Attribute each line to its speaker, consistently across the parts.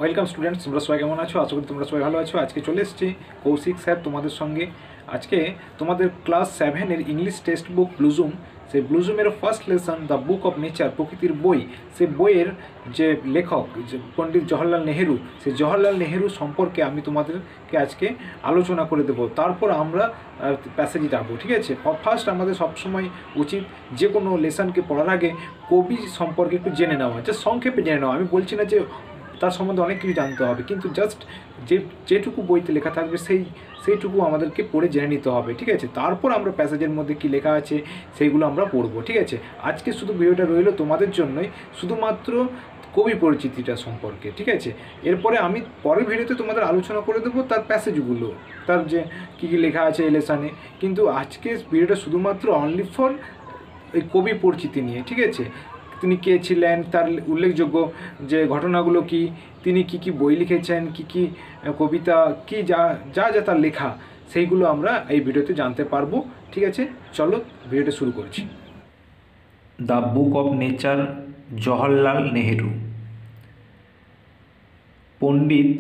Speaker 1: Welcome students, তোমরা সবাই কেমন আছো? আশা করি তোমরা সবাই ভালো আছো। আজকে চলে এসেছি কৌশিক স্যার তোমাদের সঙ্গে। আজকে তোমাদের ক্লাস 7-এর ইংলিশ টেক্সট বুক ব্লুজুম, সেই ব্লুজুমের first lesson the book of nature, প্রকৃতির বই, সেই বইয়ের যে লেখক যে পণ্ডিত জওহরলাল নেহেরু, সেই জওহরলাল নেহেরু সম্পর্কে আমি তোমাদেরকে আজকে আলোচনা করে দেবো। তারপর আমরা প্যাসেজে যাবো, ঠিক আছে? ফার্স্ট আমাদের সবসময় উচিত যে কোনো লেসনকে পড়ার আগে কবি সম্পর্কে একটু জেনে নেওয়া, যে সংক্ষেপে জেনে নেওয়া। আমি বলছি না যে তার সম্বন্ধে অনেক কিছু জানতে হবে, কিন্তু জাস্ট যেটুকু বইতে লেখা থাকবে সেইটুকু আমাদেরকে পড়ে জেনে নিতে হবে, ঠিক আছে? তারপর আমরা প্যাসেজের মধ্যে কী লেখা আছে সেইগুলো আমরা পড়বো, ঠিক আছে? আজকে শুধু ভিডিওটা রইল তোমাদের জন্যই, শুধুমাত্র কবি পরিচিতিটা সম্পর্কে, ঠিক আছে? এরপরে আমি পরের ভিডিওতে তোমাদের আলোচনা করে দেবো তার প্যাসেজগুলো, তার যে কী কী লেখা আছে এই লেসনে। কিন্তু আজকে ভিডিওটা শুধুমাত্র অনলি ফর এই কবি পরিচিতি নিয়ে, ঠিক আছে? তিনি কে ছিলেন, তার উল্লেখযোগ্য যে ঘটনাগুলো কি, তিনি কি কি বই লিখেছেন, কি কি কবিতা, কি যা যা যা তার লেখা, সেইগুলো আমরা এই ভিডিওতে জানতে পারবো, ঠিক আছে? চলো ভিডিওটা শুরু করছি।
Speaker 2: The book of nature, Jawaharlal Nehru. Pandit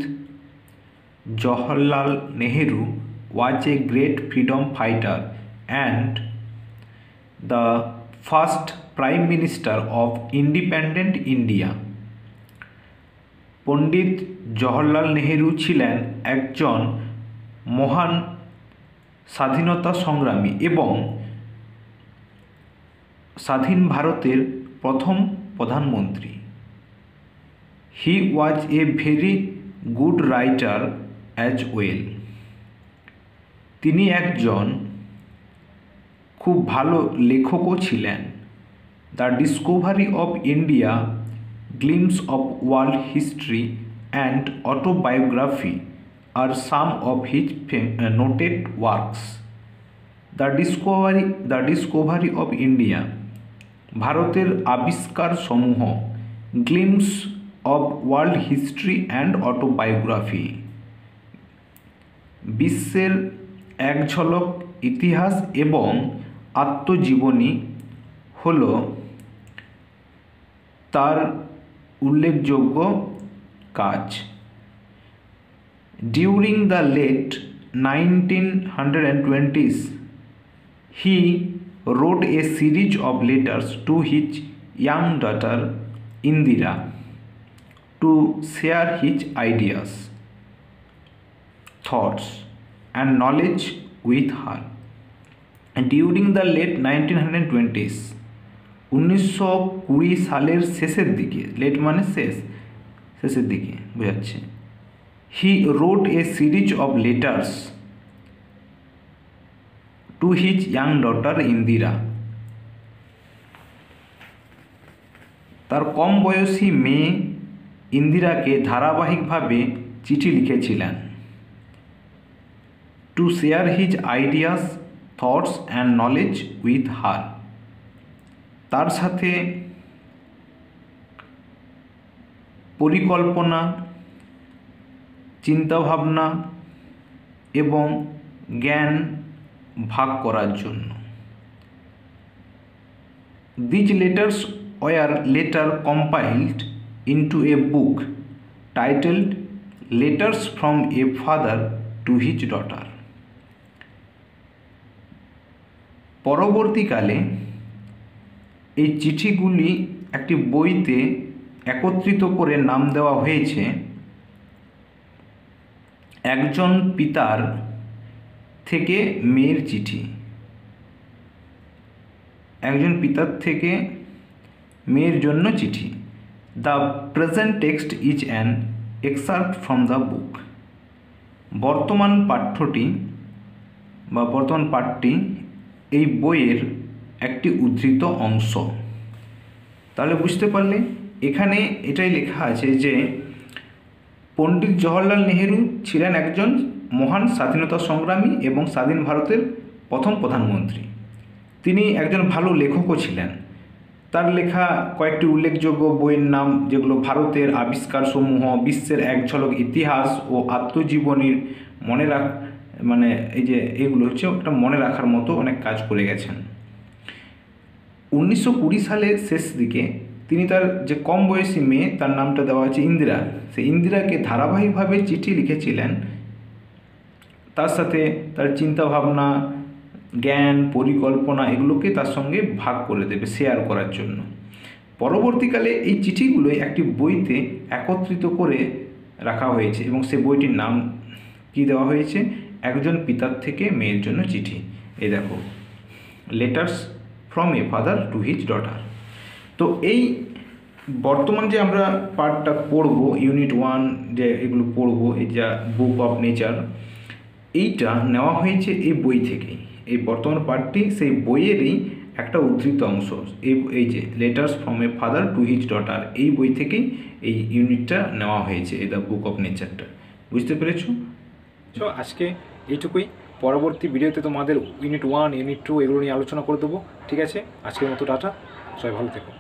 Speaker 2: Jawaharlal Nehru was a great freedom fighter and the first Prime Minister of independent India. Pandit Jawaharlal Nehru ছিলেন একজন মহান স্বাধীনতা সংগ্রামী এবং স্বাধীন ভারতের প্রথম প্রধানমন্ত্রী। He was a very good writer as well. তিনি একজন খুব ভালো লেখকও ছিলেন। The Discovery of India, Glimpses of World History and autobiography আর some of his noted works. The Discovery of India, ভারতের আবিষ্কার সমূহ, Glimpses of World History and autobiography, বিশ্বের এক ঝলক ইতিহাস এবং আত্মজীবনী হল তার উল্লেখযোগ্য কাজ। During the late 1920s, he wrote a series of letters to his young daughter Indira to share his ideas, thoughts and knowledge with her. During the late 1920s, 1920 সালের শেষের দিকে, লেট মানে শেষের দিকে বোঝাচ্ছে, he wrote a series of letters to his young daughter Indira. তার কম বয়সী মেয়ে ইন্দিরাকে ধারাবাহিকভাবে চিঠি লিখেছিলেন। To share his ideas, thoughts and knowledge with her, তার সাথে পরিকল্পনা, চিন্তাভাবনা এবং জ্ঞান ভাগ করার জন্য। These letters were later compiled into a book titled Letters from a Father to His Daughter. পরবর্তীকালে এই চিঠিগুলি একটি বইতে একত্রিত করে নাম দেওয়া হয়েছে একজন পিতার থেকে মেয়ের চিঠি। একজন পিতার থেকে মেয়ের জন্য চিঠি। The present text is an excerpt from the book. বর্তমান পাঠটি এই বইয়ের একটি উদ্ধৃত অংশ। তাহলে বুঝতে পারলে এখানে এটাই লেখা আছে যে পণ্ডিত জওহরলাল নেহেরু ছিলেন একজন মহান স্বাধীনতা সংগ্রামী এবং স্বাধীন ভারতের প্রথম প্রধানমন্ত্রী। তিনি একজন ভালো লেখকও ছিলেন। তার লেখা কয়েকটি উল্লেখযোগ্য বইয়ের নাম, যেগুলো ভারতের আবিষ্কার সমূহ, বিশ্বের এক ঝলক ইতিহাস ও আত্মজীবনীর এই যে এগুলো হচ্ছে একটা মনে রাখার মতো অনেক কাজ করে গেছেন। 1920 সালের শেষ দিকে তিনি তার যে কম বয়সী মেয়ে, তার নামটা দেওয়া আছে ইন্দিরা, সেই ইন্দিরাকে ধারাবাহিকভাবে চিঠি লিখেছিলেন, তার সাথে তার চিন্তাভাবনা, জ্ঞান, পরিকল্পনা এগুলোকে তার সঙ্গে ভাগ করে দেবে, শেয়ার করার জন্য। পরবর্তীকালে এই চিঠিগুলোই একটি বইতে একত্রিত করে রাখা হয়েছে এবং সে বইটির নাম কি দেওয়া হয়েছে, একজন পিতার থেকে মেয়ের জন্য চিঠি। এই দেখো, letters from a father to his daughter. তো এই বর্তমান যে আমরা পার্টটা পড়ব, ইউনিট 1 যে এগুলো পড়ব, এই যা বুক অফ নেচার, এইটা নেওয়া হয়েছে এই বই থেকেই। এই বর্তমান পার্টটি সেই বইয়েরই একটা উদ্ধৃত অংশ। এই যে letters from a father to his daughter, এই বই থেকেই এই ইউনিটটা নেওয়া হয়েছে, এই দ্য বুক অফ নেচারটা। বুঝতে পেরেছো?
Speaker 1: তো আজকে এইটুকুই। পরবর্তী ভিডিওতে তোমাদের ইউনিট 1, ইউনিট 2 এগুলো নিয়ে আলোচনা করে দেবো। ঠিক আছে, আজকের মতো টাটা, সবাই ভালো থেকো।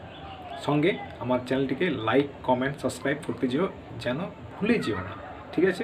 Speaker 1: সঙ্গে আমার চ্যানেলটিকে লাইক, কমেন্ট, সাবস্ক্রাইব করতে যেন ভুলে যেও না। ঠিক আছে।